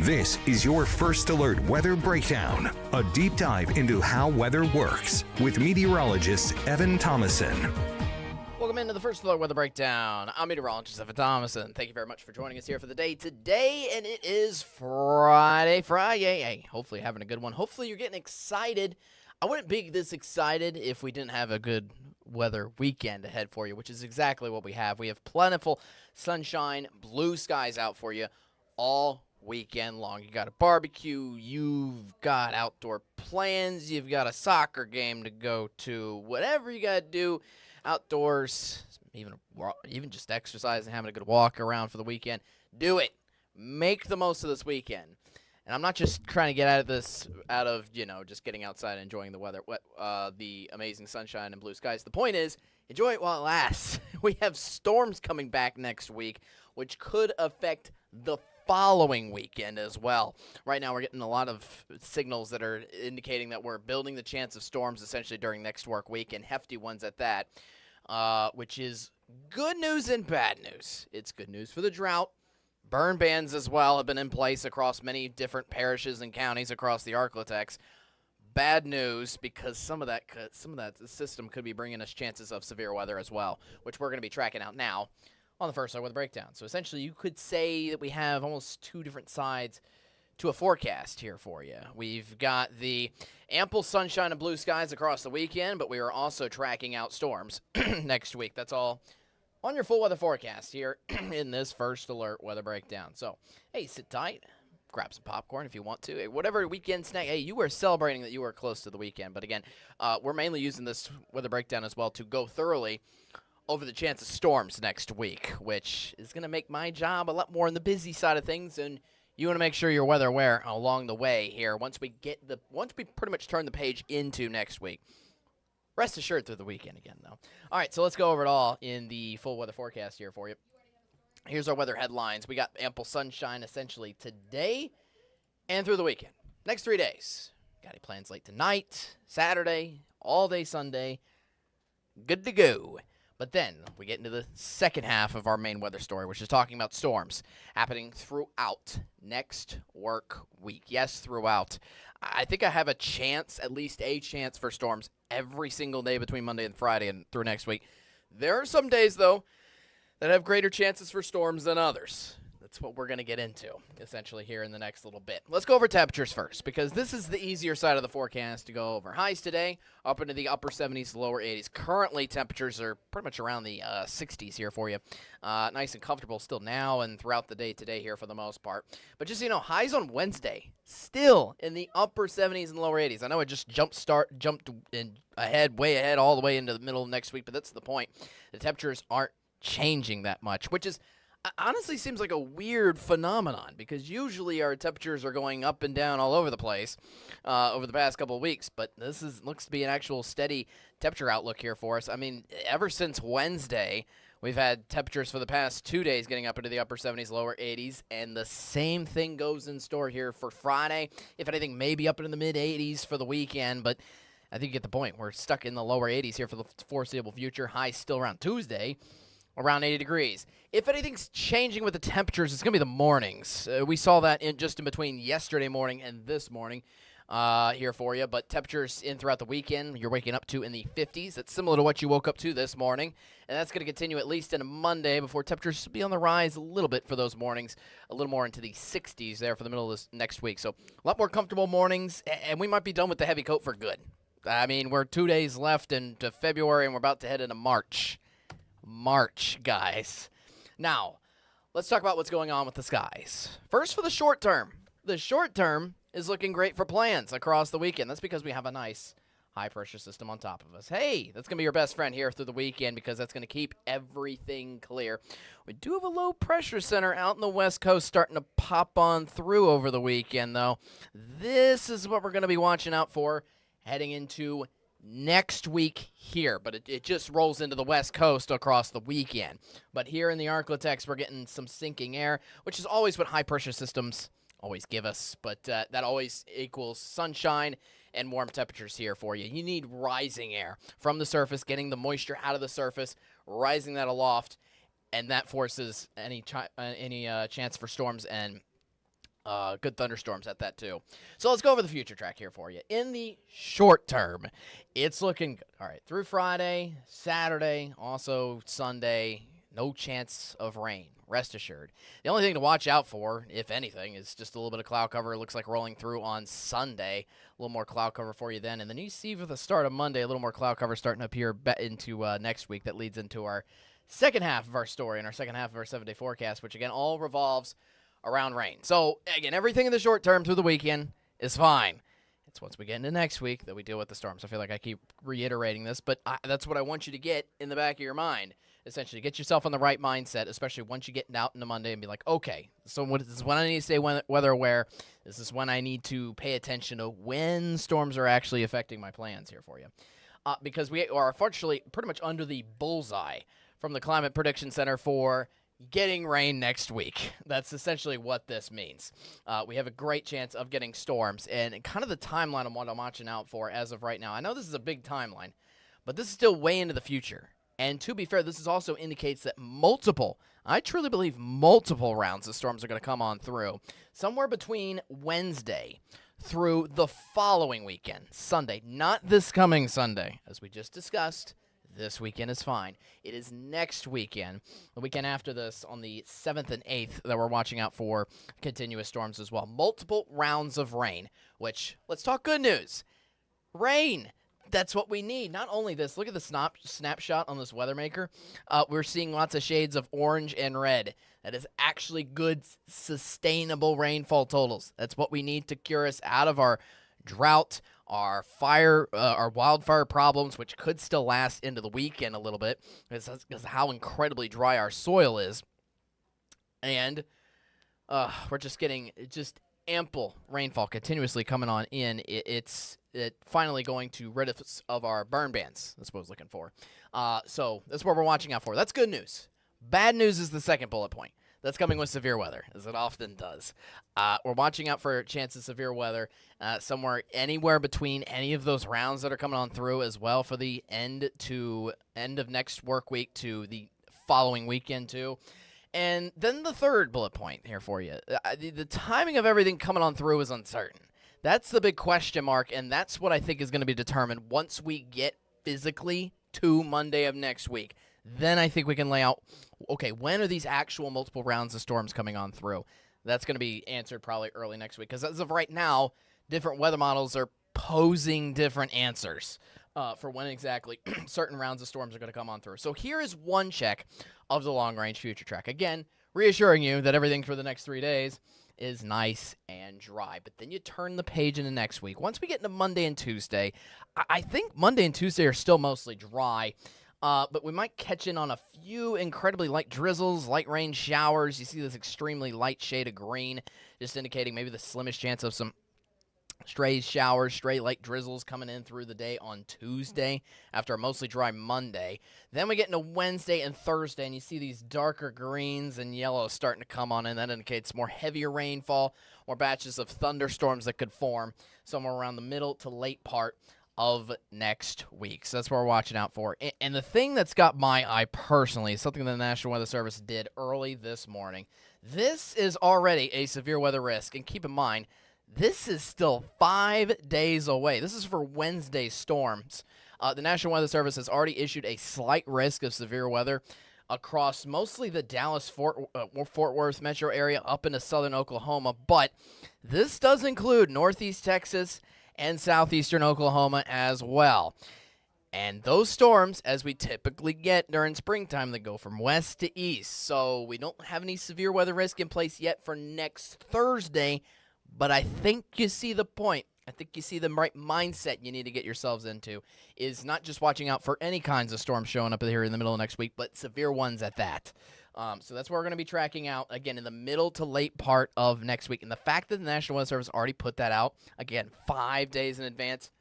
This is your First Alert Weather Breakdown, a deep dive into how weather works with meteorologist Evan Thomason. Welcome into the First Alert Weather Breakdown. I'm meteorologist Evan Thomason. Thank you very much for joining us here for the day today, and it is Friday. Hey, hopefully you're having a good one. Hopefully you're getting excited. I wouldn't be this excited if we didn't have a good weather weekend ahead for you, which is exactly what we have. We have plentiful sunshine, blue skies out for you all weekend long. You got a barbecue, you've got outdoor plans, you've got a soccer game to go to, whatever you got to do outdoors, even just exercise and having a good walk around for the weekend. Do it. Make the most of this weekend. And I'm not just trying to get out of just getting outside and enjoying the weather, the amazing sunshine and blue skies. The point is, enjoy it while it lasts. We have storms coming back next week, which could affect the following weekend as well. Right now we're getting a lot of signals that are indicating that we're building the chance of storms essentially during next work week, and hefty ones at that, which is good news and bad news. It's good news for the drought. Burn bans as well have been in place across many different parishes and counties across the ArkLaTex. Bad news because some of that system could be bringing us chances of severe weather as well, which we're going to be tracking out now on the First Alert Weather Breakdown. So essentially you could say that we have almost two different sides to a forecast here for you. We've got the ample sunshine and blue skies across the weekend, but we are also tracking out storms next week. That's all on your full weather forecast here in this First Alert Weather Breakdown. So, hey, sit tight. Grab some popcorn if you want to. Hey, whatever weekend snack. Hey, you are celebrating that you are close to the weekend. But again, we're mainly using this weather breakdown as well to go thoroughly over the chance of storms next week, which is going to make my job a lot more on the busy side of things, and you want to make sure you're weather aware along the way here once we pretty much turn the page into next week. Rest assured through the weekend again, though. All right, so let's go over it all in the full weather forecast here for you. Here's our weather headlines. We got ample sunshine essentially today and through the weekend. Next 3 days. Got any plans late tonight, Saturday, all day Sunday. Good to go. But then we get into the second half of our main weather story, which is talking about storms happening throughout next work week. Yes, throughout. I think I have at least a chance for storms every single day between Monday and Friday and through next week. There are some days, though, that have greater chances for storms than others. That's what we're going to get into, essentially, here in the next little bit. Let's go over temperatures first, because this is the easier side of the forecast to go over. Highs today, up into the upper 70s, lower 80s. Currently, temperatures are pretty much around the 60s here for you. Nice and comfortable still now and throughout the day today here for the most part. But just so you know, highs on Wednesday, still in the upper 70s and lower 80s. I know it just jumped way ahead all the way into the middle of next week, but that's the point. The temperatures aren't changing that much, which is honestly seems like a weird phenomenon, because usually our temperatures are going up and down all over the place over the past couple of weeks, but this looks to be an actual steady temperature outlook here for us. I mean, ever since Wednesday, we've had temperatures for the past 2 days getting up into the upper 70s, lower 80s, and the same thing goes in store here for Friday. If anything, maybe up into the mid-80s for the weekend, but I think you get the point. We're stuck in the lower 80s here for the foreseeable future. High still around Tuesday, around 80 degrees. If anything's changing with the temperatures, it's going to be the mornings. We saw that in between yesterday morning and this morning here for you. But temperatures in throughout the weekend, you're waking up to in the 50s. That's similar to what you woke up to this morning. And that's going to continue at least into Monday before temperatures will be on the rise a little bit for those mornings, a little more into the 60s there for the middle of this next week. So a lot more comfortable mornings, and we might be done with the heavy coat for good. I mean, we're 2 days left into February, and we're about to head into March. March, guys. Now, let's talk about what's going on with the skies. First, for the short term. The short term is looking great for plans across the weekend. That's because we have a nice high-pressure system on top of us. Hey, that's going to be your best friend here through the weekend, because that's going to keep everything clear. We do have a low-pressure center out in the West Coast starting to pop on through over the weekend, though. This is what we're going to be watching out for heading into next week here, but it just rolls into the West Coast across the weekend. But here in the ArkLaTex, we're getting some sinking air, which is always what high-pressure systems always give us, but that always equals sunshine and warm temperatures here for you. You need rising air from the surface, getting the moisture out of the surface, rising that aloft, and that forces any chance for storms and Good thunderstorms at that, too. So let's go over the future track here for you. In the short term, it's looking good. All right, through Friday, Saturday, also Sunday, no chance of rain. Rest assured. The only thing to watch out for, if anything, is just a little bit of cloud cover. It looks like rolling through on Sunday. A little more cloud cover for you then. And then you see for the start of Monday, a little more cloud cover starting to appear into next week. That leads into our second half of our story and our second half of our 7-day forecast, which, again, all revolves around rain. So, again, everything in the short term through the weekend is fine. It's once we get into next week that we deal with the storms. I feel like I keep reiterating this, but that's what I want you to get in the back of your mind. Essentially, get yourself on the right mindset, especially once you get out into Monday and be like, okay, so this is when I need to stay weather aware. This is when I need to pay attention to when storms are actually affecting my plans here for you. Because we are unfortunately pretty much under the bullseye from the Climate Prediction Center for getting rain next week. That's essentially what this means. We have a great chance of getting storms, and kind of the timeline of what I'm watching out for as of right now. I know this is a big timeline, but this is still way into the future. And to be fair, this also indicates that I truly believe multiple rounds of storms are going to come on through somewhere between Wednesday through the following weekend, Sunday. Not this coming Sunday, as we just discussed. This weekend is fine. It is next weekend, the weekend after this, on the 7th and 8th, that we're watching out for continuous storms as well. Multiple rounds of rain, which, let's talk good news. Rain. That's what we need. Not only this, look at the snapshot on this weather maker. We're seeing lots of shades of orange and red. That is actually good, sustainable rainfall totals. That's what we need to cure us out of our drought, our wildfire problems, which could still last into the weekend a little bit because of how incredibly dry our soil is. And we're just getting ample rainfall continuously coming on in. It's finally going to rid us of our burn bans. That's what I was looking for. So that's what we're watching out for. That's good news. Bad news is the second bullet point. That's coming with severe weather, as it often does. We're watching out for a chance of severe weather anywhere between any of those rounds that are coming on through as well for the end of next work week to the following weekend too. And then the third bullet point here for you. The timing of everything coming on through is uncertain. That's the big question mark, and that's what I think is going to be determined once we get physically to Monday of next week. Then I think we can lay out, okay, when are these actual multiple rounds of storms coming on through? That's going to be answered probably early next week, because as of right now, different weather models are posing different answers for when exactly certain rounds of storms are going to come on through. So here is one check of the long-range future track. Again, reassuring you that everything for the next 3 days is nice and dry. But then you turn the page into next week. Once we get into Monday and Tuesday, I think Monday and Tuesday are still mostly dry, but we might catch in on a few incredibly light drizzles, light rain showers. You see this extremely light shade of green, just indicating maybe the slimmest chance of some stray showers, stray light drizzles coming in through the day on Tuesday after a mostly dry Monday. Then we get into Wednesday and Thursday, and you see these darker greens and yellows starting to come on in. That indicates more heavier rainfall, more batches of thunderstorms that could form somewhere around the middle to late part of next week. So that's what we're watching out for. And the thing that's got my eye personally is something that the National Weather Service did early this morning. This is already a severe weather risk, and keep in mind, this is still 5 days away. This is for Wednesday storms. The National Weather Service has already issued a slight risk of severe weather across mostly the Dallas-Fort Worth metro area up into southern Oklahoma, but this does include northeast Texas and southeastern Oklahoma as well. And those storms, as we typically get during springtime, they go from west to east. So we don't have any severe weather risk in place yet for next Thursday, but I think you see the point. I think you see the right mindset you need to get yourselves into is not just watching out for any kinds of storms showing up here in the middle of next week, but severe ones at that. So that's what we're going to be tracking out, again, in the middle to late part of next week. And the fact that the National Weather Service already put that out, again, 5 days in advance,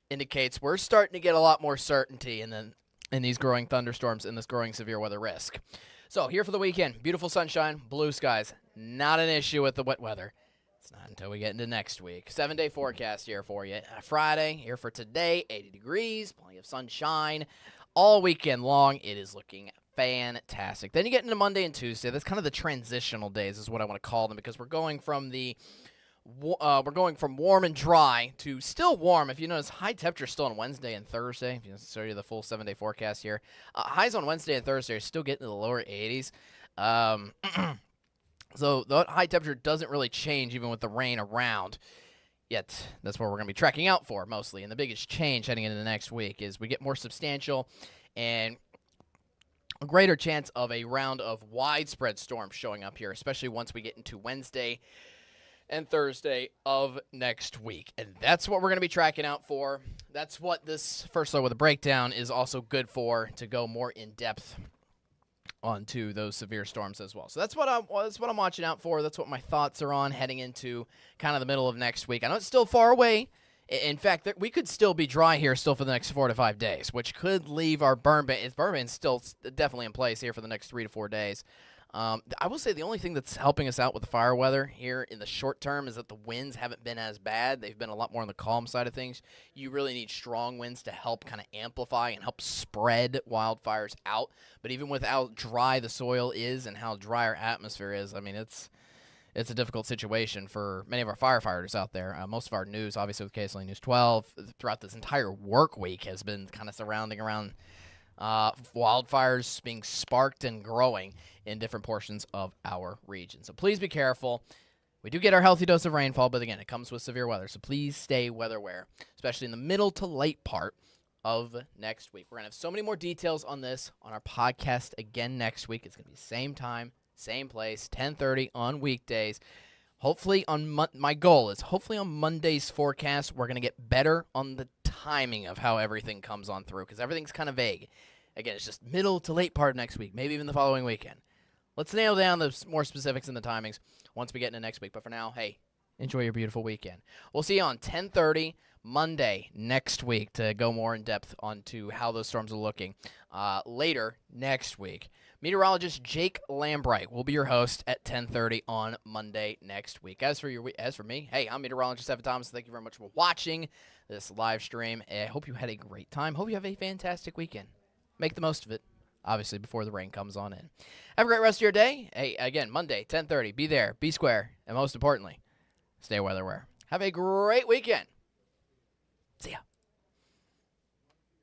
indicates we're starting to get a lot more certainty in these growing thunderstorms and this growing severe weather risk. So here for the weekend, beautiful sunshine, blue skies, not an issue with the wet weather. It's not until we get into next week. 7-day forecast here for you. Friday, here for today, 80 degrees, plenty of sunshine all weekend long. It is looking fantastic. Then you get into Monday and Tuesday. That's kind of the transitional days is what I want to call them, because we're going from warm and dry to still warm. If you notice, high temperature still on Wednesday and Thursday. If you show you the full 7-day forecast here, highs on Wednesday and Thursday are still getting to the lower 80s. So the high temperature doesn't really change even with the rain around. Yet that's what we're going to be tracking out for mostly. And the biggest change heading into the next week is we get more substantial and a greater chance of a round of widespread storms showing up here, especially once we get into Wednesday and Thursday of next week. And that's what we're going to be tracking out for. That's what this first look with a breakdown is also good for, to go more in depth onto those severe storms as well. So that's what I'm watching out for. That's what my thoughts are on heading into kind of the middle of next week. I know it's still far away. In fact, we could still be dry here still for the next 4 to 5 days, which could leave our burn ban. Burn ban's still definitely in place here for the next 3 to 4 days. I will say the only thing that's helping us out with the fire weather here in the short term is that the winds haven't been as bad. They've been a lot more on the calm side of things. You really need strong winds to help kind of amplify and help spread wildfires out. But even with how dry the soil is and how dry our atmosphere is, I mean, it's a difficult situation for many of our firefighters out there. Most of our news, obviously with KSLA News 12, throughout this entire work week has been kind of surrounding around wildfires being sparked and growing in different portions of our region. So please be careful. We do get our healthy dose of rainfall, but again, it comes with severe weather. So please stay weather aware, especially in the middle to late part of next week. We're going to have so many more details on this on our podcast again next week. It's going to be same time, same place, 10:30 on weekdays. Hopefully my goal is hopefully on Monday's forecast, we're going to get better on the timing of how everything comes on through, because everything's kind of vague. Again, it's just middle to late part of next week, maybe even the following weekend. Let's nail down the more specifics in the timings once we get into next week. But for now, hey, enjoy your beautiful weekend. We'll see you on 10:30 Monday next week to go more in depth onto how those storms are looking later next week. Meteorologist Jake Lambright will be your host at 10:30 on Monday next week. As for me, hey, I'm meteorologist Evan Thomas. Thank you very much for watching this live stream. I hope you had a great time. Hope you have a fantastic weekend. Make the most of it, obviously, before the rain comes on in. Have a great rest of your day. Hey, again, Monday, 10:30. Be there, be square, and most importantly, stay weather aware. Have a great weekend. See ya.